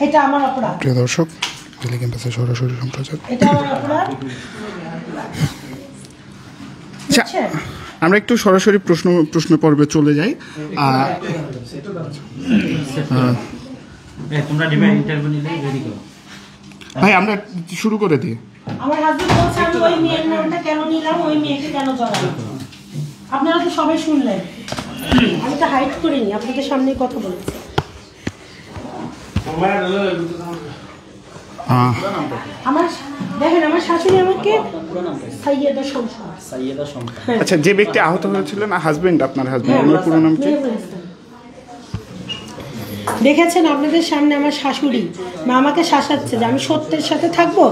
এটা আমার অপরাধ। প্রিয় দর্শক, ডেইলি ক্যাম্পাসে সরাসরি সম্প্রচার। এটা আমার অপরাধ। আচ্ছা, আমরা একটু সরাসরি প্রশ্ন পর্বে চলে যাই। ভাই আমরা শুরু করে দিই। আমার হাজবেন্ড বলছে আমি ওই মেয়ের নামটা কেন নিলাম, ওই মেয়েকে কেন জড়ালাম। আপনারা তো সবাই শুনলেন, আমি তো হাইড করিনি, আপনাদের সামনেই কথা বলেছি। আমার দেখেন, আমার শাশুড়ি আমাকে সাইয়েদা শমশা। আচ্ছা, যে ব্যক্তি আহত হয়েছিলেন হাজবেন্ড, আপনার হাজবেন্ড, ওনার পুরো নাম কি? দেখেছেন আপনাদের সামনে আমার শাশুড়ি মা আমাকে শাসাচ্ছে যে আমি সত্যের সাথে থাকবো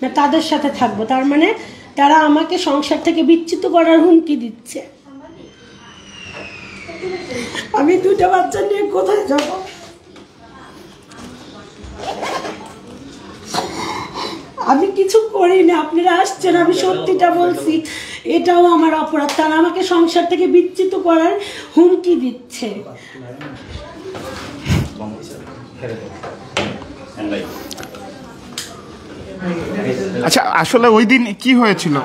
না তাদের সাথে থাকবো। তার মানে তারা আমাকে সংসার থেকে বিচ্যুত করার হুমকি দিচ্ছে। আমি দুটো বাচ্চা নিয়ে কোথায় যাব? আমি কিছু করিনি, আপনারা আসছেন, আমি সত্যিটা বলছি, এটাও আমার অপরাধ। তারা আমাকে সংসার থেকে বিচ্যুত করার হুমকি দিচ্ছে। আচ্ছা, আসলে ওই দিন কি হয়েছিল?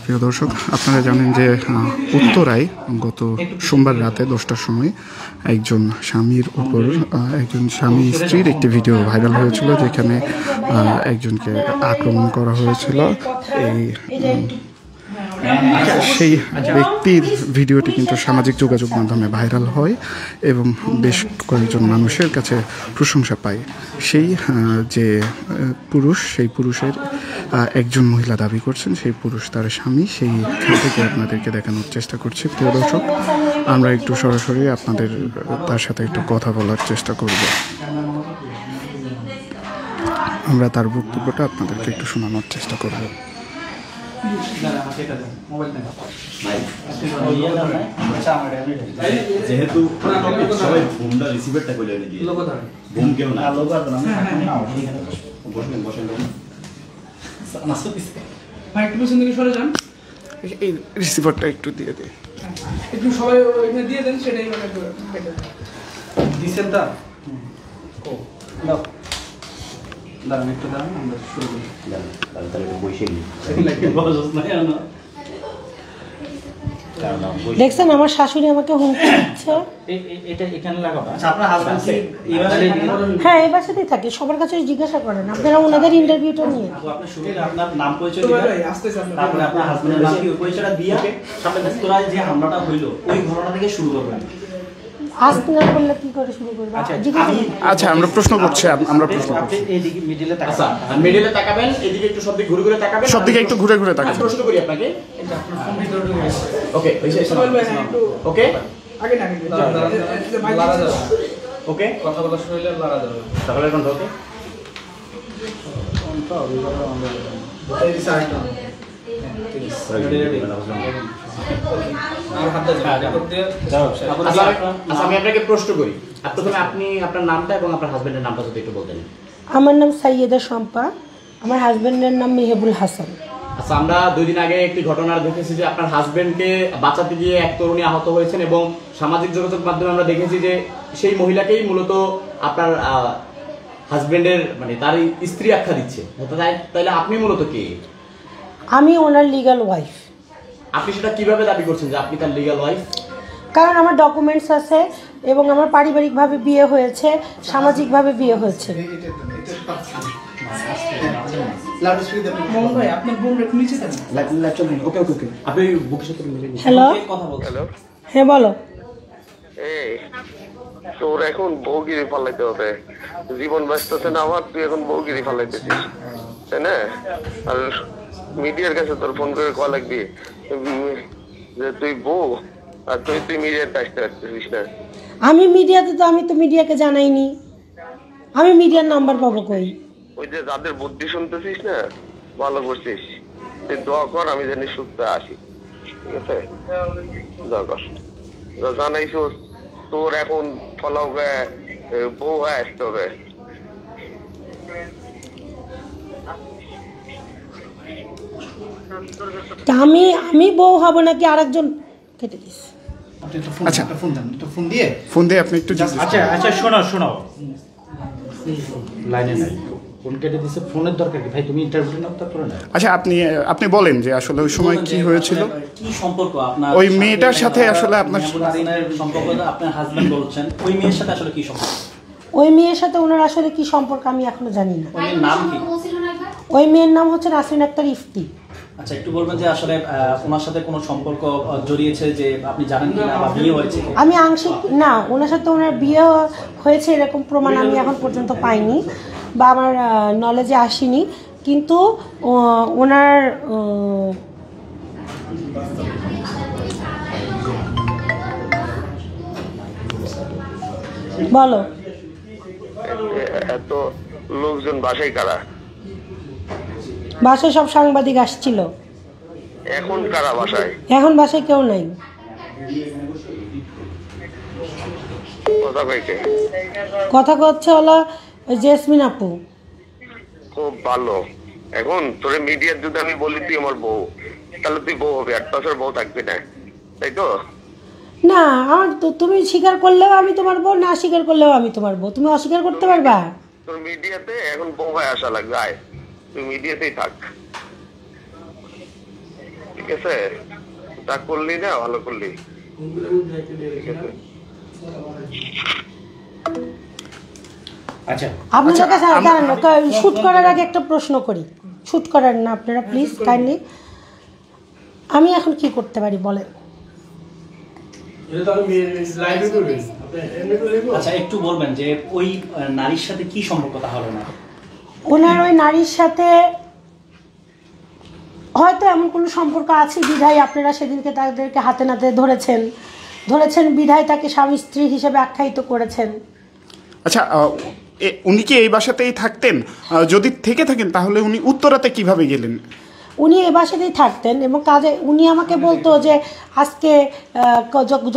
প্রিয় দর্শক, আপনারা জানেন যে উত্তরায় গত সোমবার রাতে 10টার সময় একজন স্বামীর উপর একজন স্বামী স্ত্রীর একটি ভিডিও ভাইরাল হয়েছিল, যেখানে একজনকে আক্রমণ করা হয়েছিল। সেই ব্যক্তির ভিডিওটি কিন্তু সামাজিক যোগাযোগ মাধ্যমে ভাইরাল হয় এবং বেশ কয়েকজন মানুষের কাছে প্রশংসা পায়। সেই যে পুরুষ, সেই পুরুষের একজন মহিলা দাবি করছেন সেই পুরুষ তার স্বামী, সেইখান থেকে আপনাদেরকে দেখানোর চেষ্টা করছি। প্রিয় দর্শক, আমরা একটু সরাসরি আপনাদের তার সাথে একটু কথা বলার চেষ্টা করব। আমরা তার বক্তব্যটা আপনাদেরকে একটু শোনানোর চেষ্টা করব। যেহেতু সবাই ঘুমটা রিসিভারটা করে দিয়ে ঘুম কেউ না বসেন বসেন ভাই একটু পেছন দিকে সরে যান, এই রিসিভারটা একটু দিয়ে দিন, একটু সবাই ওইখানে দিয়ে দেন, সেটাই মানে বেটার। দিছেন তা ও দাও, দাঁড়ান একটু দাঁড়ান, আমরা শুরু করি। তাহলে একটু বসে নিই। দেখছেন আমার শাশুড়ি আমাকে হুমকি দিচ্ছে। এটা এখানে লাগাবো। আপনার হাজবেন্ড হ্যাঁ, এই বাসাতেই থাকে, সবার কাছে জিজ্ঞাসা করেন, আপনারা ওনাদের ইন্টারভিউটা নিয়ে। আপনি শুরুতে আপনার নাম পরিচয় দিবেন, তারপরে আপনার হাজবেন্ডের নাম কি পরিচয়টা দিয়ে সামনে রেস্তোরাঁয় যে হামলাটা হইলো ওই ঘটনা থেকে শুরু করবেন। আস্তে না করলে কি করে শুরু করব? আচ্ছা, আমরা প্রশ্ন করছি, আমরা প্রশ্ন করছি। এইদিকে মিডলে তাকাবেন, আচ্ছা মিডলে তাকাবেন, এদিকে একটু সব দিকে ঘুরে ঘুরে তাকাবেন, সব দিকে একটু ঘুরে ঘুরে তাকাবেন। প্রশ্ন করি আপনাকে। ওকে, ওকে আগে না লারা যাবে, ওকে কথা বলা শুরু হইলে লারা যাবে, তাহলে কোন ওকে কোনটা অভিজ্ঞতা আমরা বতাই দিছে আইটা আর হাতটা রেকর্ড দিয়ে যাও। আচ্ছা, আমি আপনাকে প্রশ্ন করি, প্রথমে আপনি আপনার নামটা এবং আপনার হাজবেন্ডের নামটা যদি একটু বলতেন। আমার নাম সাইয়েদা শম্পা, আমার হাজবেন্ডের নাম মেহেবুল হাসান। আচ্ছা, আমরা 2 দিন আগে একটি ঘটনা দেখেছি যে আপনার হাজবেন্ডকে বাঁচাতে গিয়ে এক তরুণী আহত হয়েছেন এবং সামাজিক যোগাযোগ মাধ্যমে আমরা দেখেছি যে সেই মহিলাকেই মূলত আপনার হাজবেন্ডের মানে তার স্ত্রী আখ্যা দিচ্ছে। তাইলে আপনি মূলত কে? আমি ওনার লিগ্যাল ওয়াইফ। আপনি সেটা কিভাবে দাবি করছেন যে আপনি তার লিগ্যাল ওয়াইফ? কারণ আমার ডকুমেন্টস আছে এবং আমার পারিবারিকভাবে বিয়ে হয়েছে, সামাজিকভাবে বিয়ে হয়েছে। হ্যালো, হ্যাঁ বলো। তোর এখন বউগিরি ফালাইতে হবে, জীবন ব্যস্ততে না আমার, তুই এখন বউগিরি ফালাইতেছিস, তাই না? আর মিডিয়ার কাছে তোর ফোন করে কল লাগবি যে তুই বউ আর তুই মিডিয়ার কাজটা আসতেছিস না। আমি মিডিয়াতে তো, আমি তো মিডিয়াকে জানাইনি, আমি মিডিয়ার নাম্বার পাবো কই? ওই যে যাদের বুদ্ধি শুনতেছিস না, ভালো করছিস, তুই দোয়া কর আমি জানি সুস্থ আসি, ঠিক আছে? দোয়া কর। জানাইছো তোর এখন ফলাও বউ হয়ে আসতে হবে। তা আমি বউ হব নাকি আরেকজন? কেটে দিস। আপনি তো ফোন, আচ্ছা। একটা ফোন দেন, তো ফোন দিয়ে। ফোন দিয়ে আপনি একটু জিজ্ঞেস আচ্ছা আচ্ছা, শোনো লাইনে নাই, ফোন কেটে দিছে, ফোনের দরকার কি ভাই? তুমি ইন্টারভিউ নাও তারপরে না। আচ্ছা, আপনি বলেন যে আসলে ওই সময় কি হয়েছিল? কি সম্পর্ক আপনার ওই মেয়েটার সাথে আসলে আপনার সম্পর্ক? আপনার হাজবেন্ড বলছেন, ওই মেয়ের সাথে আসলে কি সম্পর্ক? ওই মেয়ের সাথে ওনার আসলে কি সম্পর্ক আমি এখনো জানি না। ওই মেয়ের নাম কি? ওই মেয়ের নাম হচ্ছে নাসরিন আক্তার ইফতি। আচ্ছা, একটু বলবেন যে আসলে ওনার সাথে কোনো সম্পর্ক জড়িয়েছে যে আপনি জানেন কিনা, বা বিয়ে হয়েছে? আমি আংশিক না, ওনার সাথে ওনার বিয়ে হয়েছে এরকম প্রমাণ আমি এখন পর্যন্ত পাইনি বা আমার নলেজে আসেনি, কিন্তু ওনার বলো এত লোকজন বাসায় কারা? বাসায় সব সাংবাদিক আসছিল, এখন কারা বাসায়? এখন বাসায় কেউ নাই। কথা কইকে কথা হচ্ছে হলো ওই জেসমিন আপু। খুব ভালো। এখন তোরে মিডিয়ার যদি আমি বলি তুই আমার বউ, তাহলে তুই বউ হবে, 8 বছর বউ থাকবি না, তাই তো? না, আমার তো তুমি স্বীকার করলেও আমি তোমার বউ, না স্বীকার করলেও আমি তোমার বউ। তুমি অস্বীকার করতে পারবা? তোর মিডিয়াতে এখন বউ হয়ে আসা লাগবে, আয় তুই মিডিয়াতেই থাক, ঠিক আছে? তা করলি না, ভালো করলি, ঠিক আছে? আচ্ছা আপনাদের কাছে দাঁড়ান, শুট করার আগে একটা প্রশ্ন করি। শুট করার না আপনারা প্লিজ কাইন্ডলি। আমি এখন কি করতে পারি বলেন? আচ্ছা, একটু বলবেন যে ওই নারীর সাথে কি সম্পর্ক তাহলে না? ওনার ওই নারীর সাথে হয়তো এমন কোনো সম্পর্ক আছে বিধায় আপনারা সেদিনকে তাদেরকে হাতে নাতে ধরেছেন বিধায় তাকে স্বামী স্ত্রী হিসেবে আখ্যায়িত করেছেন। আচ্ছা, উনি কি এই বাসাতেই থাকতেন? যদি থেকে থাকেন তাহলে উনি উত্তরাতে কিভাবে গেলেন? উনি এ বাসাতেই থাকতেন এবং কাজে উনি আমাকে বলতো যে আজকে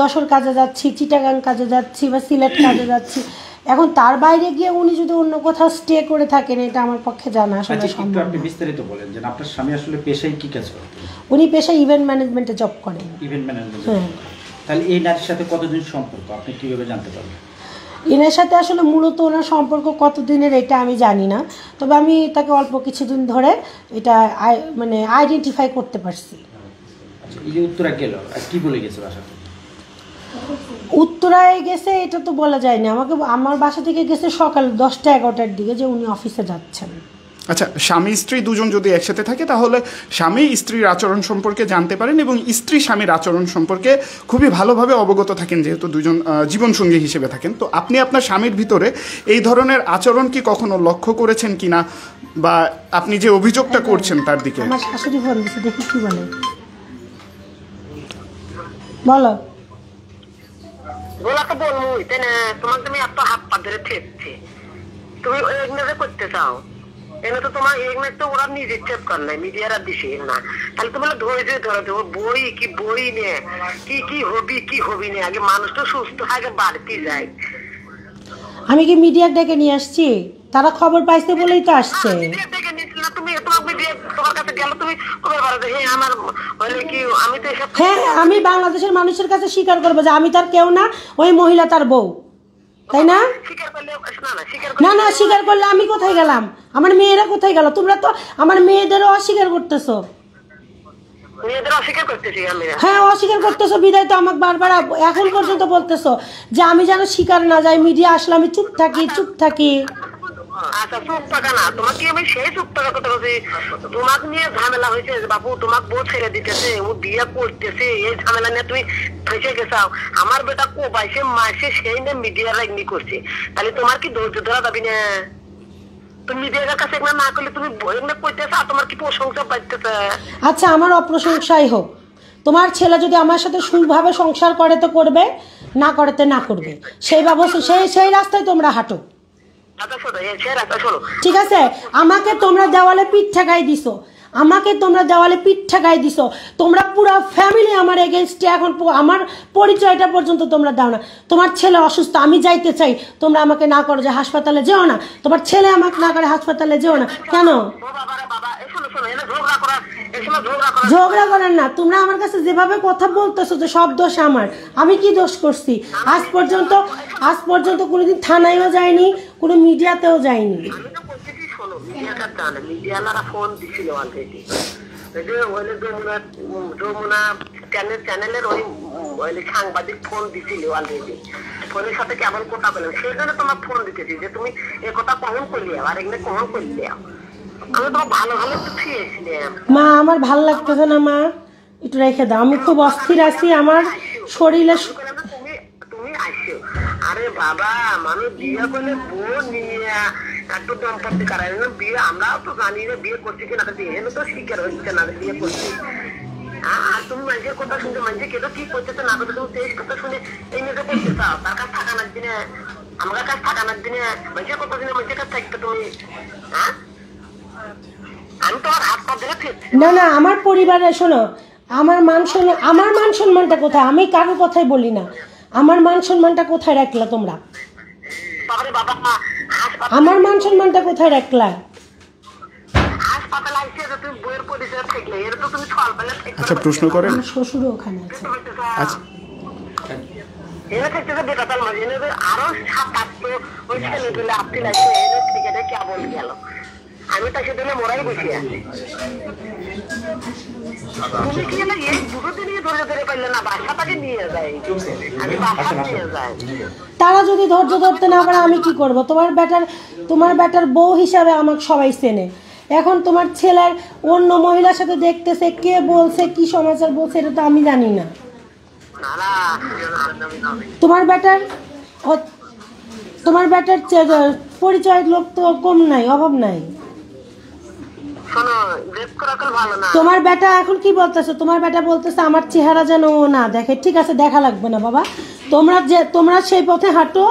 যশোর কাজে যাচ্ছি, চিটাগাং কাজে যাচ্ছি বা সিলেট কাজে যাচ্ছি। এখন তার বাইরে গিয়ে উনি যদি অন্য কোথাও স্টে করে থাকেন, এটা আমার পক্ষে জানা আসলে আচ্ছা, একটু সম্ভব আপনি না। বিস্তারিত বলেন যে আপনার স্বামী আসলে পেশায় কি কাজ করে? উনি পেশায় ইভেন্ট ম্যানেজমেন্টে জব করেন। Event management. হ্যাঁ। তাহলে এই নারীর সাথে কতদিন সম্পর্ক আপনি কিভাবে জানতে পারবেন? এনার সাথে আসলে মূলত ওনার সম্পর্ক কতদিনের এটা আমি জানি না, তবে আমি তাকে অল্প কিছুদিন ধরে এটা মানে আইডেন্টিফাই করতে পারছি। আচ্ছা, এই যে উত্তরা গেল আর কি বলে গেছে বাসা থেকে? উত্তরায় গেছে এটা তো বলা যায়নি, আমার বাসা থেকে গেছে সকাল 10টা-11টার দিকে যে উনি অফিসে যাচ্ছেন। আচ্ছা, স্বামী স্ত্রী দুজন যদি একসাথে থাকে তাহলে স্বামী স্ত্রীর আচরণ সম্পর্কে জানতে পারেন এবং স্ত্রী স্বামীর আচরণ সম্পর্কে খুবই ভালোভাবে অবগত থাকেন, যেহেতু দুজন জীবনসঙ্গী হিসেবে থাকেন। তো আপনি আপনার স্বামীর ভিতরে এই ধরনের আচরণ কি কখনো লক্ষ্য করেছেন কিনা, বা আপনি যে অভিযোগটা করছেন তার দিকে? আমার শাশুড়ি ফোন দিচ্ছে, দেখি কি বলে। বলো। বলা তো বলবই, তাই না? তোমাকে তুমি এত হাত পা ধরে ঠেকছে, তুমি ইগনোর করতে চাও, এনে তো তোমার ইগনোর তো ওরা নিজে চেক করে নাই, মিডিয়ারা দিছে না। তাহলে তোমার ধৈর্য ধরে দেবো, বই নে কি হবি নে, আগে মানুষ তো সুস্থ আগে বাড়তি যায়। আমি কি মিডিয়া ডেকে নিয়ে আসছি? তারা খবর পাইছে বলেই তো আসছে। হ্যাঁ, আমি বাংলাদেশের মানুষের কাছে স্বীকার করবো যে আমি তার কেউ না, ওই মহিলা তার বউ, তাই না? না, স্বীকার করলে আমি কোথায় গেলাম? আমার মেয়েরা কোথায় গেল? তোমরা তো আমার মেয়েদেরও অস্বীকার করতেছো। হ্যাঁ, অস্বীকার করতেছো বিদায় তো আমাকে বারবার এখন পর্যন্ত বলতেছো যে আমি যেন স্বীকার না যাই, মিডিয়া আসলে আমি চুপ থাকি। আচ্ছা, চুপ থাকা না, তোমাকে আমি সেই চুপ থাকার কথা বলছি। তোমাকে নিয়ে ঝামেলা হয়েছে বাবু, তোমাকে বউ ছেড়ে দিতেছে, ও বিয়ে করতেছে, এই ঝামেলা নিয়ে তুমি ফেসে গেছাও। আমার বেটা কোবাইছে মাসে, সেই নিয়ে মিডিয়ারা এমনি করছে, তাহলে তোমার কি ধৈর্য ধরা যাবি না? তুমি মিডিয়ার কাছে না করলে তুমি এমনি করতেছ, আর তোমার কি প্রশংসা পাইতেছে? আচ্ছা, আমার অপ্রশংসাই হোক, তোমার ছেলে যদি আমার সাথে সুভাবে সংসার করে তো করবে, না করে তো না করবে, সেই ব্যবস্থা সেই রাস্তায় তোমরা হাঁটো। ঠিক আছে, আমাকে তোমরা দেওয়ালে পিঠ ঠেকাই দিছো, আমাকে তোমরা দেওয়ালে পিঠ ঠেকাই দিছো, তোমরা পুরো ফ্যামিলি আমার এগেনস্টে। এখন আমার পরিচয়টা পর্যন্ত তোমরা দাও না। তোমার ছেলে অসুস্থ, আমি যাইতে চাই, তোমরা আমাকে না করো যে হাসপাতালে যেও না, তোমার ছেলে আমাকে না করে হাসপাতালে যেও না। কেন ঝগড়া করেন না? তোমরা আমার কাছে যেভাবে কথা বলতেছো যে সব দোষ আমার, আমি কি দোষ করছি? আজ পর্যন্ত কোনোদিন থানায়ও যায়নি, কোনো মিডিয়াতেও যায়নি। সাংবাদিক ফোন দিছিল অলরেডি, ফোনের সাথে কেমন কথা বললাম, সেই জন্য তোমার ফোন দিতেছি যে তুমি এ কথা কখন করলি আর এগুলো কখন করলি। আমি তো ভালো ভালো খেয়েছিলাম। মা আমার ভাল লাগতেছে না মা, একটু রেখে দাও, আমি খুব অস্থির আছি, আমার শরীরে। তুমি আসো। আরে বাবা, মানুষ বিয়ে করলে বউ নিয়ে একটু দম্পতি করাই বিয়ে, আমরাও তো জানি যে বিয়ে করছি কিনা, এখানে তো শিকার হচ্ছে না বিয়ে করছি। আর তুমি মানুষের কথা শুনতে, মানুষের কেউ কি করতেছে না করতে, তুমি সেই কথা শুনে এই মেয়েটা করতে চাও। তার কাছে থাকানোর দিনে, আমার কাছে থাকানোর দিনে মানুষের কথা শুনে মানুষের কাছে থাকতে তুমি, হ্যাঁ আমি তোমার হাত পা ধরে ফিরছি না না, আমার পরিবারে শোনো, আমার মান সম্মানটা কোথায়? আমি কারোর কথাই বলি না, আমার মান সম্মানটা কোথায় রাখলা তোমরা? বাবারে বাবা, আমার মান সম্মানটা কোথায় রাখলা? হাসপাতালে আইসে তুমি বইয়ের পরিচয় থাকলে এর তো তুমি সকালবেলা থাকতে। আচ্ছা, প্রশ্ন করেন। আমার শ্বশুরও ওখানে আছে। আচ্ছা, এনে থাকতে তো বেটাতাল মাঝে এনে আরো 7-8 ওই ছেলেগুলো আপনি লাগছে, এনে ক্রিকেটে কেমন গেল, আমি তাকে দিলে মোরাই বসে আছি। তুমি কি না এই দুটো দিনই ধরে ধরে পারলে না, বাসাটাকে নিয়ে যাই, আমি বাসা নিয়ে যাই। তারা যদি ধৈর্য ধরতে না পারে আমি কি করব? তোমার বেটার বউ হিসাবে আমাকে সবাই চেনে। এখন তোমার ছেলের অন্য মহিলার সাথে দেখতেছে, কে বলছে, কি সমাচার বলছে, এটা তো আমি জানি না। তোমার বেটার পরিচয় লোক তো কম নাই, অভাব নাই। তোমার বেটা এখন কি বলতেছে? তোমার বেটা বলতেছে আমার চেহারা যেন ও না দেখে। ঠিক আছে, দেখা লাগবে না বাবা, তোমরা সেই পথে হাঁটো,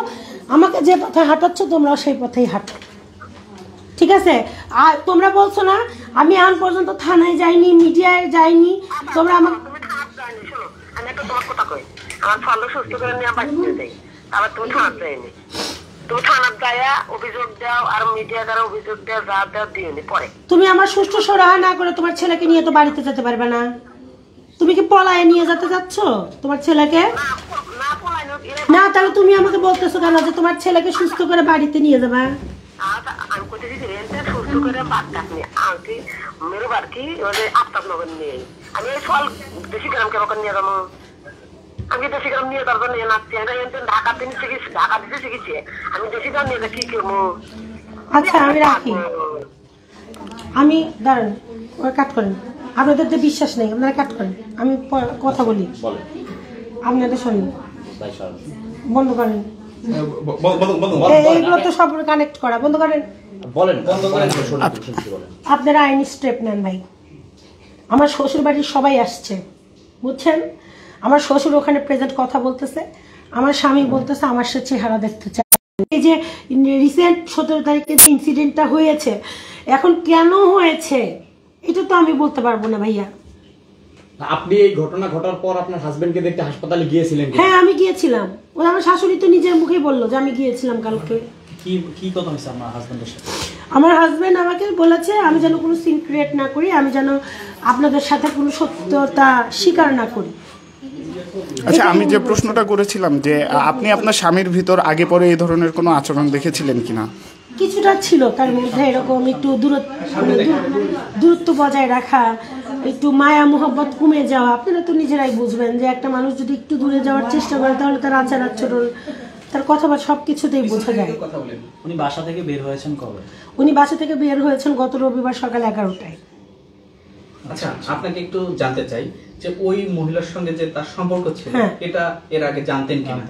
আমাকে যে পথে হাঁটাচ্ছ তোমরাও সেই পথেই হাঁটো, ঠিক আছে? আর তোমরা বলছো না আমি এখন পর্যন্ত থানায় যাইনি, মিডিয়ায় যাইনি, তোমরা আমাকে আমি একটা তোমার কথা কই, আমার ফলো সুস্থ করে নিয়ে বাঁচিয়ে দেয়, আবার তুমি থানার যায়নি, তুমি থানার যাইয়া অভিযোগ দাও আর মিডিয়া দ্বারা অভিযোগ দেওয়া যা দেওয়া দিয়ে নি পরে। তুমি আমার সুষ্ঠু সরাহা না করে তোমার ছেলেকে নিয়ে তো বাড়িতে যেতে পারবে না। তুমি কি পলায়ে নিয়ে যেতে চাচ্ছ তোমার ছেলেকে? না, তাহলে তুমি আমাকে বলতেছো কেন যে তোমার ছেলেকে সুস্থ করে বাড়িতে নিয়ে যাবা? আমি কোথায় সুস্থ করে বাচ্চাকে নিয়ে আনকি মেরো বাড়ি ওদের আফতাব নগর নিয়ে আমি এই ফল দেশি গ্রামকে ওখানে নিয়ে যাবো। আমি দেশি গ্রাম নিয়ে তারপর নিয়ে নাচছি, ঢাকা দিন শিখেছি, ঢাকা দিতে শিখেছি, আমি দেশি গ্রাম নিয়ে কি করবো? আচ্ছা আমি রাখি, আমি দাঁড়ান, ওরা কাট করেন, আপনাদের তো বিশ্বাস নেই, আপনারা কাট করেন, আমি কথা বলি, আপনাদের শোনেন, বন্ধ করেন, এইগুলো তো সব কানেক্ট করা, বন্ধ করেন, আপনারা আইনি স্টেপ নেন ভাই। আমার শ্বশুর বাড়ির সবাই আসছে, বুঝছেন? আমার শ্বশুর ওখানে প্রেজেন্ট কথা বলতেছে, আমার স্বামী বলতেছে আমার সে চেহারা দেখতে চায়। এই যে রিসেন্ট 17 তারিখে যে ইনসিডেন্টটা হয়েছে, এখন কেন হয়েছে এটা তো আমি বলতে পারবো না ভাইয়া। আপনি এই ঘটনা ঘটার পর আপনার হাজবেন্ডকে দেখতে হাসপাতালে গিয়েছিলেন? হ্যাঁ আমি গিয়েছিলাম, ও আমার শাশুড়ি তো নিজের মুখেই বললো যে আমি গিয়েছিলাম কালকে। কি কথা হয়েছে আপনার হাজবেন্ডের সাথে? আমার হাজবেন্ড আমাকে বলেছে আমি যেন কোনো সিন ক্রিয়েট না করি, আমি যেন আপনাদের সাথে কোনো সত্যতা স্বীকার না করি। আচ্ছা, আমি যে প্রশ্নটা করেছিলাম যে আপনি আপনার স্বামীর ভিতর আগে পরে এই ধরনের কোনো আচরণ দেখেছিলেন কিনা? কিছুটা ছিল তার মধ্যে, এরকম একটু দূরত্ব বজায় রাখা, একটু মায়া মোহব্বত কমে যাওয়া। আপনারা তো নিজেরাই বুঝবেন যে একটা মানুষ যদি একটু দূরে যাওয়ার চেষ্টা করে তাহলে তার আচার আচরণ, তার কথাবার্তা সব কিছুতেই বোঝা যায়। উনি বাসা থেকে বের হয়েছেন কবে? উনি বাসা থেকে বের হয়েছেন গত রবিবার সকাল 11টায়। আচ্ছা, আপনাকে একটু জানতে চাই যে ওই মহিলার সঙ্গে যে তার সম্পর্ক ছিল, এটা এর আগে জানতেন কিনা?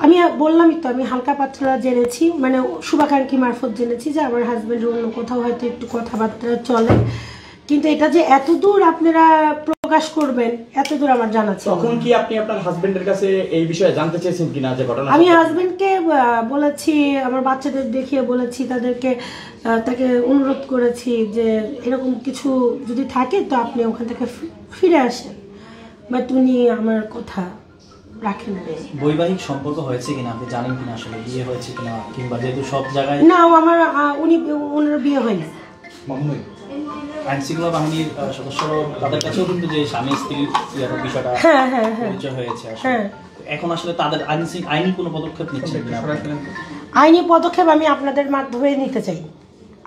আমি বললামই তো, আমি হালকা পাতলা জেনেছি, মানে শুভাকাঙ্ক্ষী মারফত জেনেছি যে আমার হাজবেন্ড অন্য কোথাও হয়তো একটু কথাবার্তা চলে, কিন্তু এটা যে এত দূর আপনারা প্রকাশ করবেন এত দূর আমার জানা ছিল তখন না। কি আপনি আপনার হাজবেন্ডের কাছে এই বিষয়ে জানতে চেয়েছেন কিনা যে ঘটনা? আমি হাজবেন্ডকে বলেছি, আমার বাচ্চাদের দেখিয়ে বলেছি, তাকে অনুরোধ করেছি যে এরকম কিছু যদি থাকে তো আপনি ওখান থেকে ফিরে আসেন, বাট উনি আমার কথা রাখেন না। বৈবাহিক সম্পর্ক হয়েছে কিনা আপনি জানেন কিনা, আসলে বিয়ে হয়েছে কিনা, কিংবা যেহেতু সব জায়গায় না ওনার বিয়ে হয়নি। আইন শৃঙ্খলা বাহিনীর সদস্যরা তাদের কাছেও কিন্তু যে স্বামী স্ত্রীর বিষয়টা পরিচয় হয়েছে আসলে। এখন আসলে তাদের আইনি কোনো পদক্ষেপ নিচ্ছেন কিনা? আইনি পদক্ষেপ আমি আপনাদের মাধ্যমে নিতে চাই।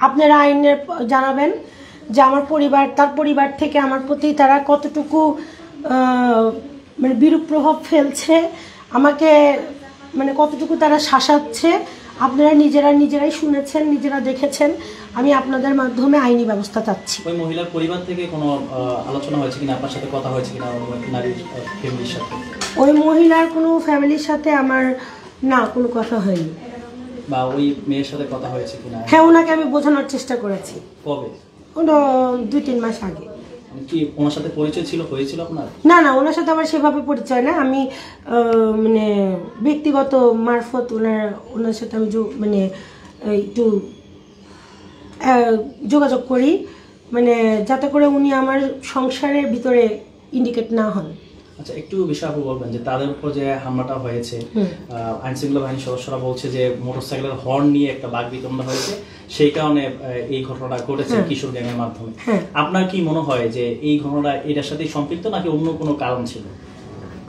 আপনারা আইনের জানাবেন যে আমার পরিবার, তার পরিবার থেকে আমার প্রতি তারা কতটুকু মানে বিরূপ প্রভাব ফেলছে, আমাকে মানে কতটুকু তারা শাসাচ্ছে। আপনারা নিজেরাই শুনেছেন, নিজেরা দেখেছেন। আমি আপনাদের মাধ্যমে আইনি ব্যবস্থা চাচ্ছি। ওই মহিলার পরিবার থেকে কোনো আলোচনা হয়েছে কিনা, আপনার সাথে কথা হয়েছে কিনা নারীর ফ্যামিলির সাথে? ওই মহিলার কোনো ফ্যামিলির সাথে আমার না কোনো কথা হয়নি। বা ওই মেয়ের সাথে কথা হয়েছে কিনা? হ্যাঁ, ওনাকে আমি বোঝানোর চেষ্টা করেছি। কবে? 2-3 মাস আগে। কি ওনার সাথে পরিচয় হয়েছিল আপনার? না, ওনার সাথে আমার সেভাবে পরিচয় না। আমি মানে ব্যক্তিগত মারফত ওনার সাথে আমি মানে একটু যোগাযোগ করি, মানে যাতে করে উনি আমার সংসারের ভিতরে ইন্ডিকেট না হন। আচ্ছা, একটু বিষয় আপনি বলবেন যে তাদের উপর যে হামলাটা হয়েছে, আইন শৃঙ্খলা বাহিনীর সদস্যরা বলছে যে মোটরসাইকেলের হর্ন নিয়ে একটা বাকবিতণ্ডা হয়েছে, সেই কারণে এই ঘটনাটা ঘটেছে কিশোর গ্যাংয়ের মাধ্যমে। আপনার কি মনে হয় যে এই ঘটনাটা এটার সাথে সম্পৃক্ত নাকি অন্য কোনো কারণ ছিল?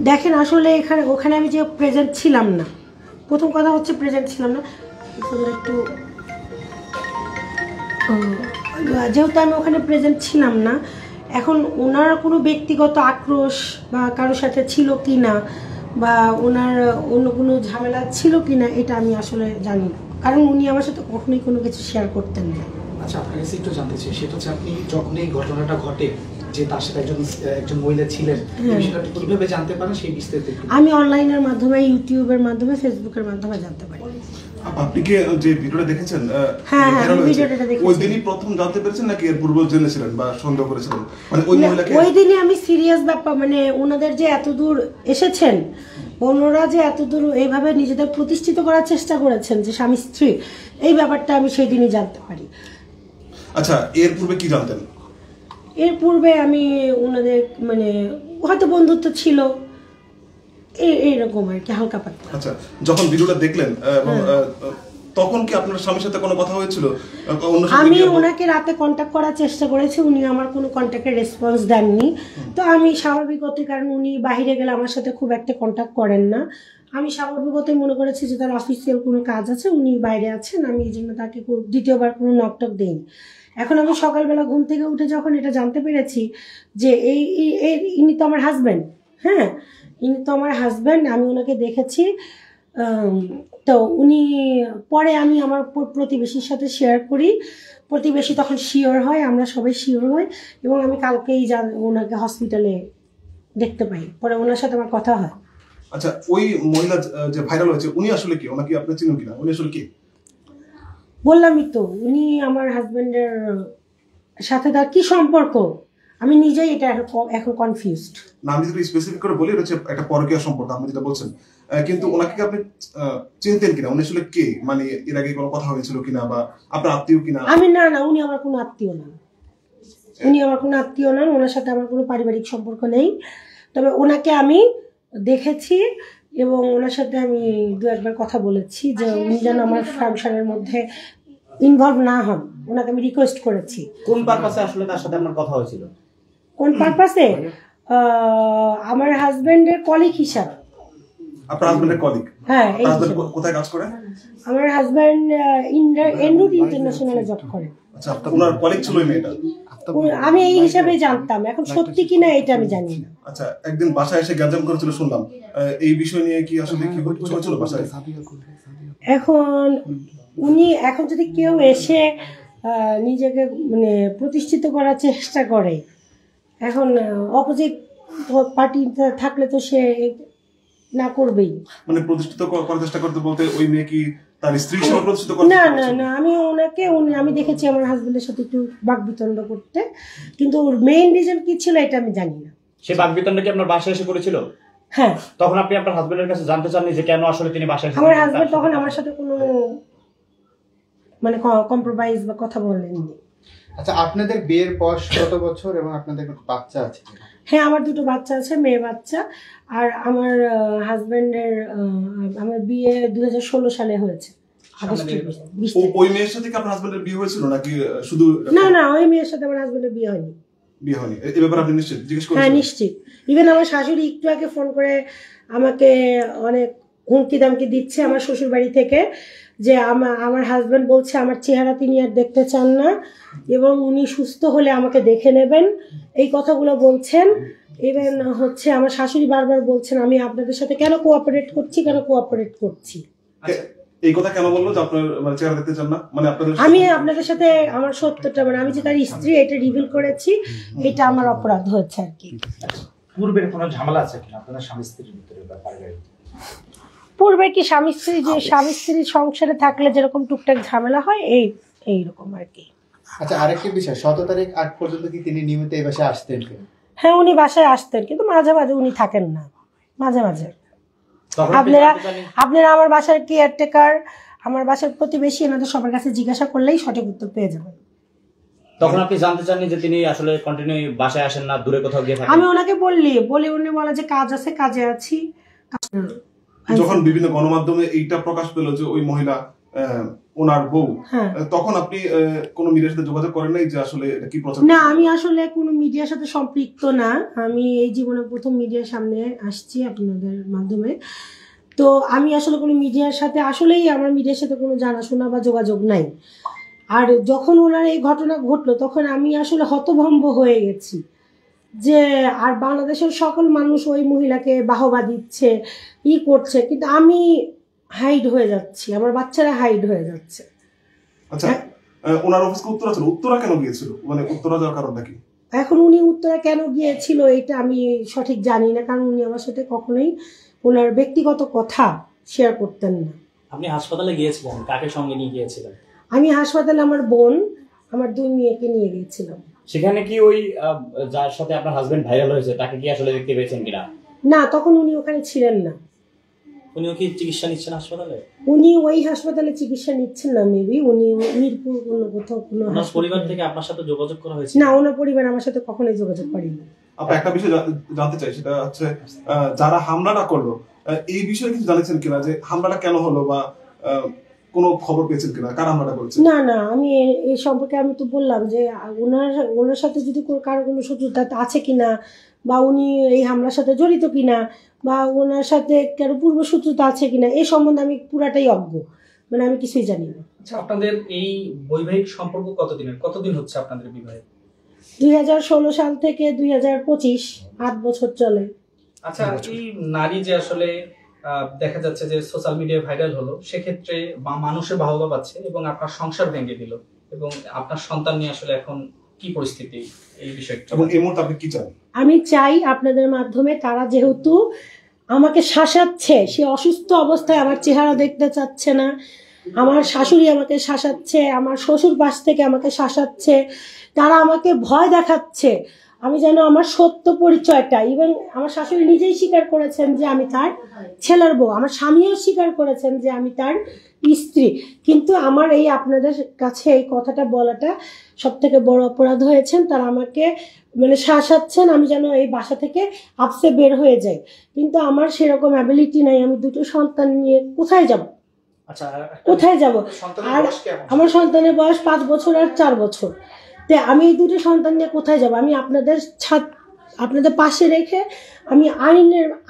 দেখেন, আসলে ওখানে আমি যে প্রেজেন্ট ছিলাম না, প্রথম কথা হচ্ছে প্রেজেন্ট ছিলাম না। একটু যেহেতু আমি ওখানে প্রেজেন্ট ছিলাম না, এখন ওনার কোনো ব্যক্তিগত আক্রোশ বা কারোর সাথে ছিল কি না, বা ওনার অন্য কোনো ঝামেলা ছিল কি না, এটা আমি আসলে জানি না, কারণ উনি আমার সাথে কখনোই কোনো কিছু শেয়ার করতেন না। আচ্ছা, আপনার কাছে একটু জানতে চাই, সেটা হচ্ছে আপনি যখন এই ঘটনাটা ঘটে যে তার সাথে একজন মহিলা ছিলেন, এই বিষয়টা কিভাবে জানতে পারেন সেই বিস্তারিত? আমি অনলাইনের মাধ্যমে, ইউটিউবের মাধ্যমে, ফেসবুকের মাধ্যমে জানতে পারি। আপনি কি যে ভিডিওটা দেখেছেন? হ্যাঁ, আমি ভিডিওটা দেখেছি। ওই দিনই প্রথম জানতে পেরেছেন নাকি এর পূর্বে জেনেছিলেন বা সন্দেহ করেছিলেন? মানে ওই মহিলাকে ওই দিনই আমি সিরিয়াস ব্যাপার, মানে ওনাদের যে এত দূর এসেছেন, ওনারা যে এত দূর এইভাবে নিজেদের প্রতিষ্ঠিত করার চেষ্টা করেছেন যে স্বামী স্ত্রী, এই ব্যাপারটা আমি সেই দিনই জানতে পারি। আচ্ছা, এর পূর্বে কি জানতেন? এর পূর্বে আমি ওনাদের মানে হয়তো বন্ধুত্ব ছিল, এইরকম আর কি, হালকা পাতলা। আচ্ছা, যখন ভিডিওটা দেখলেন তখন কি আপনার স্বামীর সাথে কোনো কথা হয়েছিল? আমি ওনাকে রাতে কন্ট্যাক্ট করার চেষ্টা করেছি, উনি আমার কোনো কন্ট্যাক্টের রেসপন্স দেননি। তো আমি স্বাভাবিকতই, কারণ উনি বাইরে গেলে আমার সাথে খুব একটা কন্ট্যাক্ট করেন না, আমি স্বাভাবিকতই মনে করেছি যে তার অফিসিয়াল কোনো কাজ আছে, উনি বাইরে আছেন, আমি এই জন্য তাকে দ্বিতীয়বার কোনো নকটক দিইনি। এখন আমি সকালবেলা ঘুম থেকে উঠে যখন এটা জানতে পেরেছি যে ইনি তো আমার হাজব্যান্ড, হ্যাঁ, ইনি তো আমার হাজব্যান্ড, আমি ওনাকে দেখেছি। তো উনি পরে আমি আমার প্রতিবেশীর সাথে শেয়ার করি, প্রতিবেশী তখন শিওর হয়, আমরা সবাই শিওর হই, এবং আমি কালকেই ওনাকে হসপিটালে দেখতে পাই, পরে ওনার সাথে আমার কথা হয়। আচ্ছা, ওই মহিলা যে ভাইরাল হয়েছে উনি আসলে কি? ওনাকে আপনি চিনেন কিনা? উনি আসলে কি? বললামই তো, উনি আমার হাজবেন্ডের সাথে তার কি সম্পর্ক, আমি নিজেই এটা এখন কনফিউজড। না, আমি যদি স্পেসিফিক করে বলি, এটা হচ্ছে একটা পরকীয়া সম্পর্ক আপনি যেটা বলছেন, কিন্তু ওনাকে আপনি চিনতেন কিনা? উনি আসলে কে? মানে এর আগে কোনো কথা হয়েছিল কিনা বা আপনার আত্মীয় কিনা? আমি না, উনি আমার কোনো আত্মীয় নন, ওনার সাথে আমার কোনো পারিবারিক সম্পর্ক নেই। তবে ওনাকে আমি দেখেছি এবং ওনার সাথে আমি 2-1বার কথা বলেছি যে উনি যেন আমার সংসারের মধ্যে ইনভলভ না হন, ওনাকে আমি রিকোয়েস্ট করেছি। কোন পারপাসে আসলে তার সাথে আপনার কথা হয়েছিল? কোন পারপাসে? আমার হাজবেন্ডের কলিগ হিসাবে। আপনার হাজবেন্ডের কলিগ? হ্যাঁ। কোথায় কাজ করে? আমার হাজবেন্ড এনরুট ইন্টারন্যাশনালে জব করে। আচ্ছা, ওনার কলিগ ছিল এই মেয়েটা? আমি এই হিসাবে জানতাম, এখন সত্যি কিনা এটা আমি জানি না। আচ্ছা, একদিন বাসায় এসে গ্যাঞ্জাম করেছিল শুনলাম, এই বিষয় নিয়ে কি আসলে কি হয়েছিল বাসায়? এখন এখন যদি কেউ এসে নিজেকে মানে প্রতিষ্ঠিত করার চেষ্টা করে, এখন অপোজিট পার্টি থাকলে তো সে না করবেই। মানে প্রতিষ্ঠিত করার চেষ্টা করতে বলতে ওই মেয়ে কি তার স্ত্রী হিসেবে প্রতিষ্ঠিত করার না চেষ্টা না করছেন? না, আমি দেখেছি আমার হাজবেন্ডের সাথে একটু বাকবিতণ্ড করতে, কিন্তু মেইন রিজন কি ছিল এটা আমি জানি না। সে বাকবিতণ্ডা কি আপনার বাসায় এসে করেছিল? হ্যাঁ, তখন আপনি আপনার হাজবেন্ডের কাছে জানতে চাননি যে কেন আসলে তিনি বাসায় এসেছেন? আমার হাজবেন্ড তখন আমার সাথে কোনো মানে কম্প্রোমাইজ বা কথা বলেননি। আচ্ছা, আপনাদের বিয়ের বয়স কত বছর এবং আপনাদের কোনো বাচ্চা আছে কিনা? হ্যাঁ, আমার 2টো বাচ্চা আছে, মেয়ে বাচ্চা। আর আমার হাজবেন্ডের আমার বিয়ে 2016 সালে হয়েছে, আগস্টের 20 তারিখ। ওই মেয়ের সাথে কি আপনার হাজবেন্ডের বিয়ে হয়েছিল নাকি শুধু না না, ওই মেয়ের সাথে আমার হাজবেন্ডের বিয়ে হয়নি। বিয়ে হয়নি? এই ব্যাপারে আপনি নিশ্চিত? জিজ্ঞেস হ্যাঁ করেছেন? নিশ্চিত। ইভেন আমার শাশুড়ি একটু আগে ফোন করে আমাকে অনেক হুমকি দামকি দিচ্ছে আমার শ্বশুর বাড়ি থেকে, যে আমার হাজবেন্ড বলছে আমার চেহারা তিনি আর দেখতে চান না এবং উনি সুস্থ হলে আমাকে দেখে নেবেন, এই কথাগুলো বলছেন। ইভেন হচ্ছে আমার শাশুড়ি বারবার বলছেন আমি আপনাদের সাথে কেন কোঅপারেট করছি। এই কথা কেন বললো যে আপনার মানে চেহারা দেখতে চান না? মানে আমি আপনাদের সাথে আমার সত্যটা মানে আমি যে তার স্ত্রী এটা রিভিল করেছি, এটা আমার অপরাধ হয়েছে আর কি। পূর্বের কোনো ঝামেলা আছে কিনা আপনাদের স্বামী স্ত্রীর ভিতরে বা পারিবারিক? পূর্বে কি স্বামী স্ত্রীর সংসারে থাকলে যেরকম টুকটাক ঝামেলা হয় এইরকম আর কি। আচ্ছা, আরেকটি বিষয়, 17 তারিখ আগ পর্যন্ত কি তিনি নিয়মিত এই বাসায় আসতেন? হ্যাঁ, উনি বাসায় আসতেন, কিন্তু মাঝে মাঝে উনি থাকেন না, মাঝে মাঝে। তখন আপনি আপনারা জানতে চাননি? আপনারা আমার বাসার কেয়ারটেকার, আমার বাসার প্রতিবেশী, এনাদের সবার কাছে জিজ্ঞাসা করলেই সঠিক উত্তর পেয়ে যাবেন। তখন আপনি জানতে চাননি যে তিনি আসলে কন্টিনিউ বাসায় আসেন না, দূরে কোথাও গিয়ে থাকেন? আমি ওনাকে বলি উনি বলে যে কাজ আছে, কাজে আছি। যখন বিভিন্ন গণমাধ্যমে এইটা প্রকাশ পেল যে ওই মহিলা ওনার বউ, হ্যাঁ। তখন আপনি কোন মিডিয়ার সাথে যোগাযোগ করেন নাই যে আসলে এটা কি প্রচার? না, আমি আসলে কোনো মিডিয়ার সাথে সম্পৃক্ত না। আমি এই জীবনে প্রথম মিডিয়ার সামনে আসছি আপনাদের মাধ্যমে। তো আমি আসলে কোনো মিডিয়ার সাথে আসলেই আমার মিডিয়ার সাথে কোনো জানাশোনা বা যোগাযোগ নাই। আর যখন ওনার এই ঘটনা ঘটলো তখন আমি আসলে হতভম্ব হয়ে গেছি যে আর বাংলাদেশের সকল মানুষ ওই মহিলাকে বাহবা দিচ্ছে, করছে, কিন্তু আমি হাইড হয়ে যাচ্ছি, আমার বাচ্চারা হাইড হয়ে যাচ্ছে। আচ্ছা, ওনার অফিসকে উত্তরা ছিল, উত্তরা কেন গিয়েছিল? মানে উত্তরা যাওয়ার কারণটা কি? এখন উনি উত্তরা কেন গিয়েছিল এটা আমি সঠিক জানি না, কারণ উনি আমার সাথে কখনোই ওনার ব্যক্তিগত কথা শেয়ার করতেন না। আপনি হাসপাতালে গিয়েছিলেন, কাকে সঙ্গে নিয়ে গিয়েছিলেন? আমি হাসপাতালে আমার বোন, আমার 2 মেয়েকে নিয়ে গিয়েছিলাম। সেখানে কি ওই যার সাথে আপনার হাজবেন্ড ভাইরাল হয়েছে তাকে কি আসলে দেখতে পেয়েছেন কিনা? না, তখন উনি ওখানে ছিলেন না। উনিও কি চিকিৎসা নিচ্ছেন হাসপাতালে? উনি ওই হাসপাতালে চিকিৎসা নিচ্ছেন না, মেবি উনি মিরপুর কোনো কোথাও কোনো ওনার পরিবার থেকে আপনার সাথে যোগাযোগ করা হয়েছে? না, ওনার পরিবার আমার সাথে কখনোই যোগাযোগ করেনি। আপনি একটা বিষয় জানতে চাই, সেটা হচ্ছে যারা হামলাটা করলো এই বিষয়ে কিছু জানেছেন কিনা, যে হামলাটা কেন হলো বা কোনো খবর পেয়েছেন কিনা, কারা হামলাটা করেছে? না না, আমি এই সম্পর্কে আমি তো বললাম যে ওনার সাথে যদি কারো কোনো শত্রুতা আছে কিনা বা উনি এই হামলার সাথে জড়িত কিনা বা ওনার সাথে কারো পূর্ব শত্রুতা আছে কিনা এই সম্বন্ধে আমি পুরাটাই অজ্ঞ, মানে আমি কিছুই জানি না। আচ্ছা, আপনাদের এই বৈবাহিক সম্পর্ক কতদিন হচ্ছে আপনাদের বিবাহে? 2016 সাল থেকে 2025, 8 বছর চলে। আচ্ছা, এই নারী যে আসলে দেখা যাচ্ছে যে সোশ্যাল মিডিয়ায় ভাইরাল হলো, সেক্ষেত্রে মানুষের বাহবা পাচ্ছে এবং আপনার সংসার ভেঙে দিল এবং আপনার সন্তান নিয়ে আসলে এখন কি পরিস্থিতি এই বিষয়টা? এবং এই মুহূর্তে আপনি কি চান? আমি চাই আপনাদের মাধ্যমে, তারা যেহেতু আমাকে শাসাচ্ছে, সে অসুস্থ অবস্থায় আমার চেহারা দেখতে চাচ্ছে না, আমার শাশুড়ি আমাকে শাসাচ্ছে, আমার শ্বশুর পাশ থেকে আমাকে শাসাচ্ছে, তারা আমাকে ভয় দেখাচ্ছে আমি যেন আমার সত্য পরিচয়টা, ইভেন আমার শাশুড়ি নিজেই স্বীকার করেছেন যে আমি তার ছেলের বউ, আমার স্বামীও স্বীকার করেছেন যে আমি তার স্ত্রী, কিন্তু আমার এই আপনাদের কাছে এই কথাটা বলাটা সব থেকে বড় অপরাধ হয়েছেন। তারা আমাকে মানে শাসাচ্ছেন আমি যেন এই বাসা থেকে আপসে বের হয়ে যাই, কিন্তু আমার সেরকম অ্যাবিলিটি নাই। আমি 2টো সন্তান নিয়ে কোথায় যাব? আচ্ছা, কোথায় যাব? আর আমার সন্তানের বয়স 5 বছর আর 4 বছর। তো আমি এই 2টো সন্তান নিয়ে কোথায় যাব? আমি আপনাদের পাশে রেখে আমি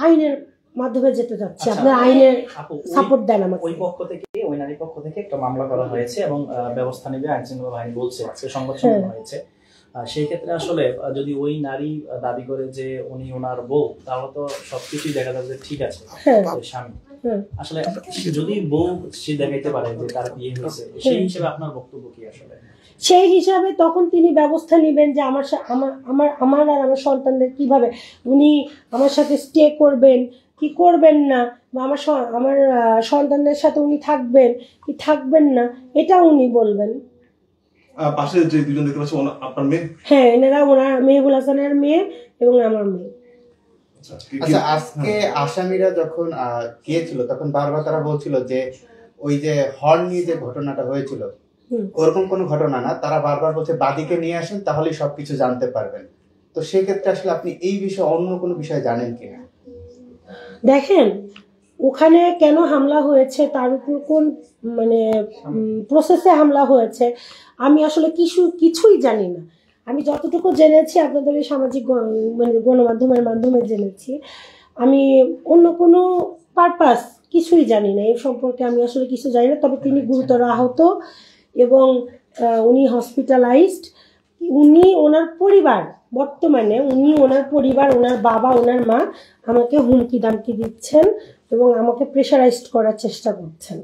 আইনের মাধ্যমে যেতে চাচ্ছি। আপনার আইনের সাপোর্ট দেন আমাকে। ওই নারীর পক্ষ থেকে একটা মামলা করা হয়েছে এবং ব্যবস্থা নেবে আইন শৃঙ্খলা বাহিনী বলছে, আজকে সংবাদ সম্মেলন হয়েছে। সেই ক্ষেত্রে আসলে যদি ওই নারী দাবি করে যে উনি ওনার বউ, তাহলে তো সবকিছুই দেখা যাবে ঠিক আছে, স্বামী। আসলে যদি বউ সে দেখাইতে পারে যে তার বিয়ে হয়েছে, সেই হিসেবে আপনার বক্তব্য কি? আসলে সেই হিসাবে তখন তিনি ব্যবস্থা নেবেন যে আমার আর আমার সন্তানদের কিভাবে উনি আমার সাথে স্টে করবেন, কি করবেন না, বা আমার সন্তানদের সাথে উনি থাকবেন কি থাকবেন না, এটা উনি বলবেন। পাশে যে দুজন দেখতে পাচ্ছি আপনার মেয়ে? হ্যাঁ, এনারা ওনার মেহবুল হাসানের মেয়ে এবং আমার মেয়ে। আচ্ছা, আজকে আসামিরা যখন গিয়েছিল তখন বারবার তারা বলছিল যে ওই যে হর্ন নিয়ে যে ঘটনাটা হয়েছিল ওরকম কোনো ঘটনা না, তারা বারবার বলছে বাদীকে নিয়ে আসেন তাহলেই সবকিছু জানতে পারবেন। তো সেক্ষেত্রে আসলে আপনি এই বিষয়ে অন্য কোনো বিষয় জানেন কিনা? দেখেন, ওখানে কেন হামলা হয়েছে, তার উপর কোন মানে প্রসেসে হামলা হয়েছে, আমি আসলে কিছুই জানি না। আমি যতটুকু জেনেছি আপনাদের এই সামাজিক মানে গণমাধ্যমের মাধ্যমে জেনেছি। আমি অন্য কোনো পারপাস কিছুই জানি না, এই সম্পর্কে আমি আসলে কিছু জানি না। তবে তিনি গুরুতর আহত এবং উনি হসপিটালাইজড। উনি ওনার পরিবার, বর্তমানে উনি ওনার পরিবার, ওনার বাবা, ওনার মা আমাকে হুমকি দামকি দিচ্ছেন এবং আমাকে প্রেশারাইজড করার চেষ্টা করছেন।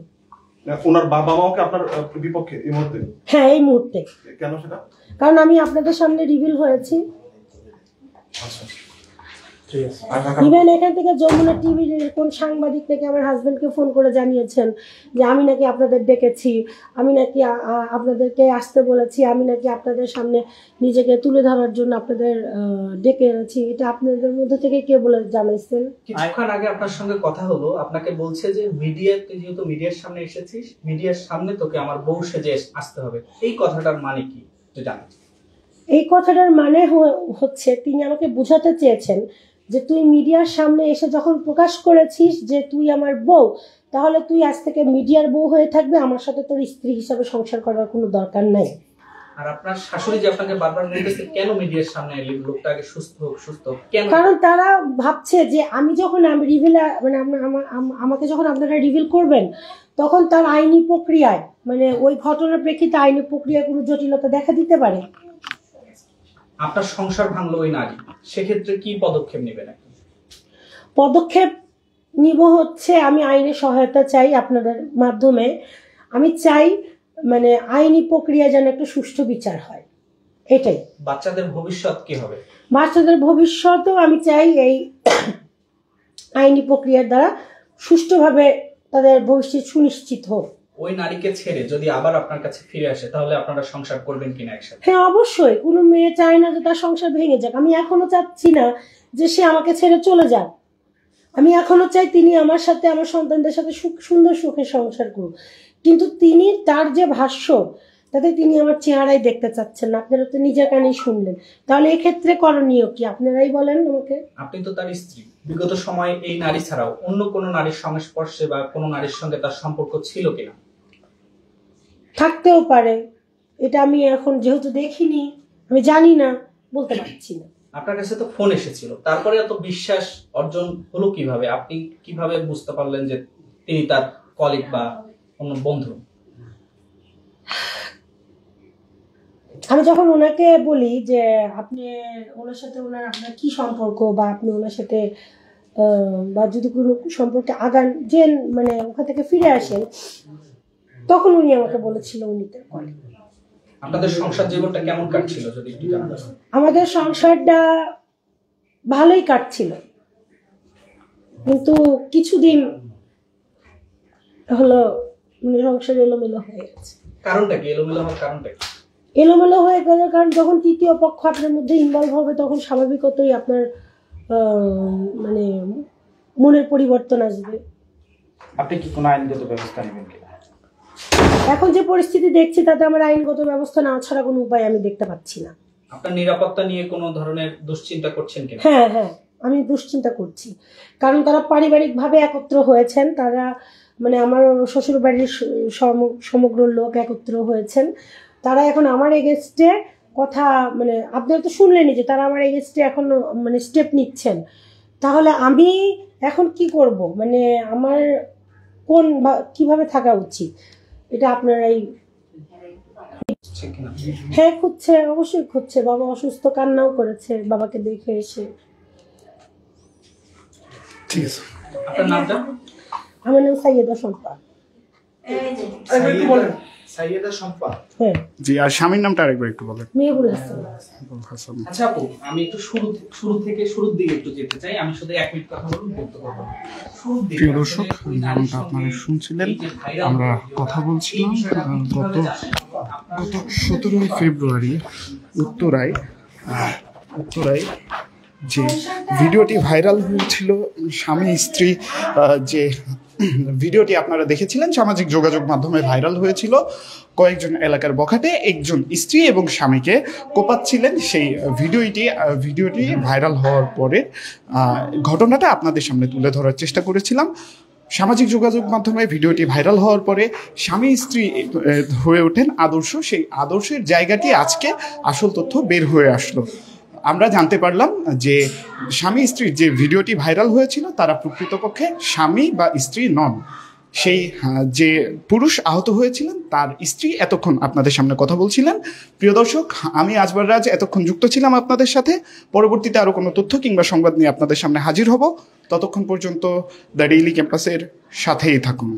ওনার বাবা মাও কি আপনার বিপক্ষে এই মুহূর্তে? হ্যাঁ, এই মুহূর্তে। কেন সেটা? কারণ আমি আপনাদের সামনে রিভিল হয়েছি। ইভেন এখান থেকে যমুনা টিভির কোন সাংবাদিক নাকি আমার হাজবেন্ডকে ফোন করে জানিয়েছেন যে আমি নাকি আপনাদের ডেকেছি, আমি নাকি আপনাদেরকে আসতে বলেছি, আমি নাকি আপনাদের সামনে নিজেকে তুলে ধরার জন্য আপনাদের ডেকে এনেছি। এটা আপনাদের মধ্যে থেকে কে বলে জানাইছেন? কিছুক্ষণ আগে আপনার সঙ্গে কথা হলো, আপনাকে বলছে যে মিডিয়াতে যেহেতু মিডিয়ার সামনে এসেছিস, মিডিয়ার সামনে তোকে আমার বউ সেজে আসতে হবে। এই কথাটার মানে কি জানেন? এই কথাটার মানে হচ্ছে তিনি আমাকে বোঝাতে চেয়েছেন যে তুই মিডিয়ার সামনে এসে যখন প্রকাশ করেছিস যে তুই আমার বউ, তাহলে তুই আজ থেকে মিডিয়ার বউ হয়ে থাকবে, আমার সাথে তোর স্ত্রী হিসাবে সংসার করার কোনো দরকার নাই। আর আপনার শাশুড়ি যে আপনাকে বারবার বলতেছে কেন মিডিয়ার সামনে এলে, লোকটা আগে সুস্থ হোক, সুস্থ হোক কেন? কারণ তারা ভাবছে যে আমি যখন মানে আমাকে যখন আপনারা রিভিল করবেন তখন তার আইনি প্রক্রিয়ায়, মানে ওই ঘটনার প্রেক্ষিতে আইনি প্রক্রিয়ায় কোনো জটিলতা দেখা দিতে পারে। আপনার সংসার ভাঙলো ওই নারী, সেক্ষেত্রে কি পদক্ষেপ নেবেন? পদক্ষেপ নিব হচ্ছে আমি আইনের সহায়তা চাই আপনাদের মাধ্যমে। আমি চাই মানে আইনি প্রক্রিয়া যেন একটা সুষ্ঠু বিচার হয়, এটাই। বাচ্চাদের ভবিষ্যৎ কি হবে? বাচ্চাদের ভবিষ্যতও আমি চাই এই আইনি প্রক্রিয়ার দ্বারা সুষ্ঠুভাবে তাদের ভবিষ্যৎ সুনিশ্চিত হোক। ওই নারীকে ছেড়ে যদি আবার আপনার কাছে ফিরে আসে তাহলে আপনারা সংসার করবেন কিনা একসাথে? হ্যাঁ, অবশ্যই। কোনো মেয়ে চায় না যে তার সংসার ভেঙে যাক। আমি এখনো চাচ্ছি না যে সে আমাকে ছেড়ে চলে যাক। আমি এখনো চাই তিনি আমার সাথে, আমার সন্তানদের সাথে সুন্দর সুখে সংসার করুক। কিন্তু তিনি তার যে ভাষ্য, তাতে তিনি আমার চেহারাই দেখতে চাচ্ছেন না। আপনারা তো নিজের কানেই শুনলেন। তাহলে এক্ষেত্রে করণীয় কি আপনারাই বলেন আমাকে। আপনি তো তার স্ত্রী, বিগত সময়ে এই নারী ছাড়াও অন্য কোনো নারীর সংস্পর্শে বা কোনো নারীর সঙ্গে তার সম্পর্ক ছিল কিনা? থাকতেও পারে, এটা আমি এখন যেহেতু দেখিনি, আমি জানি না, বলতে পারছি না। আপনার কাছে তো ফোন এসেছিল, তারপরে এত বিশ্বাস অর্জন হলো কিভাবে? আপনি কিভাবে বুঝতে পারলেন যে তিনি তার কলিগ বা অন্য বন্ধু? আমি যখন ওনাকে বলি যে আপনি ওনার সাথে আপনার কি সম্পর্ক, বা আপনি ওনার সাথে বা যদি কোনো সম্পর্কে আগান যে মানে ওখান থেকে ফিরে আসেন, তখন উনি আমাকে বলেছিল উনি তার কলিগ। আপনাদের সংসার জীবনটা কেমন কাটছিল যদি একটু জানাতেন? আমাদের সংসারটা ভালোই কাটছিল, কিন্তু কিছুদিন হলো মানে সংসার এলোমেলো হয়ে গেছে। কারণটা কি এলোমেলো হওয়ার কারণটা কি? এলোমেলো হয়ে গেল কারণ যখন তৃতীয় পক্ষ আপনার মধ্যে ইনভলভ হবে তখন স্বাভাবিকতই আপনার মানে মনের পরিবর্তন আসবে। আপনি কি কোনো আইনগত ব্যবস্থা নেবেন কিনা? এখন যে পরিস্থিতি দেখছি তাতে আমার আইনগত ব্যবস্থা নেওয়া ছাড়া কোনো উপায় আমি দেখতে পাচ্ছি না। আপনার নিরাপত্তা নিয়ে কোনো ধরনের দুশ্চিন্তা করছেন কিনা? হ্যাঁ হ্যাঁ, আমি দুশ্চিন্তা করছি, কারণ তারা পারিবারিকভাবে একত্র হয়েছেন। তারা মানে আমার শ্বশুর বাড়ির সমগ্র লোক একত্র হয়েছেন। তারা এখন আমার এগেনস্টে কথা মানে আপনারা তো শুনলেনই যে তারা আমার এগেনস্টে এখন মানে স্টেপ নিচ্ছেন। তাহলে আমি এখন কি করব, মানে আমার কোন কিভাবে থাকা উচিত, এটা আপনারাই। হ্যাঁ, খুঁজছে, অবশ্যই খুঁজছে। বাবা অসুস্থ, কান্নাও করেছে বাবাকে দেখে এসে। ঠিক আছে, আপনার নামটা? আমার নাম সাইয়েদা সম্পা। সাইয়েদা শম্পা। হ্যাঁ জি, আর স্বামীর নামটা আরেকবার একটু বলেন। মেহবুল হাসান। হাসান। আচ্ছা আপু, আমি একটু শুরুর দিকে একটু যেতে চাই। আমি শুধু 1 মিনিট কথা বলবো, বলতে পারবো না। শুরুর দিকে প্রিয় দর্শক, আসলে ওই নারীর যেমনটা সঙ্গে আপনারা শুনছিলেন, এই যে ভাইরাল আমরা ভিডিও, কথা বলছিলাম এই বিষয়টা আপনি গত কিভাবে জানেন? আপনার 17 ফেব্রুয়ারি উত্তরায় যে ভিডিওটি ভাইরাল হয়েছিল, স্বামী স্ত্রী যে ভিডিওটি আপনারা দেখেছিলেন সামাজিক যোগাযোগ মাধ্যমে ভাইরাল হয়েছিল, কয়েকজন এলাকার বখাটে একজন স্ত্রী এবং স্বামীকে কোপাচ্ছিলেন। সেই ভিডিওটি ভাইরাল হওয়ার পরে ঘটনাটা আপনাদের সামনে তুলে ধরার চেষ্টা করেছিলাম। সামাজিক যোগাযোগ মাধ্যমে ভিডিওটি ভাইরাল হওয়ার পরে স্বামী স্ত্রী হয়ে ওঠেন আদর্শ। সেই আদর্শের জায়গাটি আজকে আসল তথ্য বের হয়ে আসলো। আমরা জানতে পারলাম যে স্বামী স্ত্রীর যে ভিডিওটি ভাইরাল হয়েছিল তারা প্রকৃতপক্ষে স্বামী বা স্ত্রী নন। সেই যে পুরুষ আহত হয়েছিলেন তার স্ত্রী এতক্ষণ আপনাদের সামনে কথা বলছিলেন। প্রিয় দর্শক, আমি আজবার রাজ এতক্ষণ যুক্ত ছিলাম আপনাদের সাথে। পরবর্তীতে আরও কোনো তথ্য কিংবা সংবাদ নিয়ে আপনাদের সামনে হাজির হব। ততক্ষণ পর্যন্ত দ্য ডেইলি ক্যাম্পাসের সাথেই থাকুন।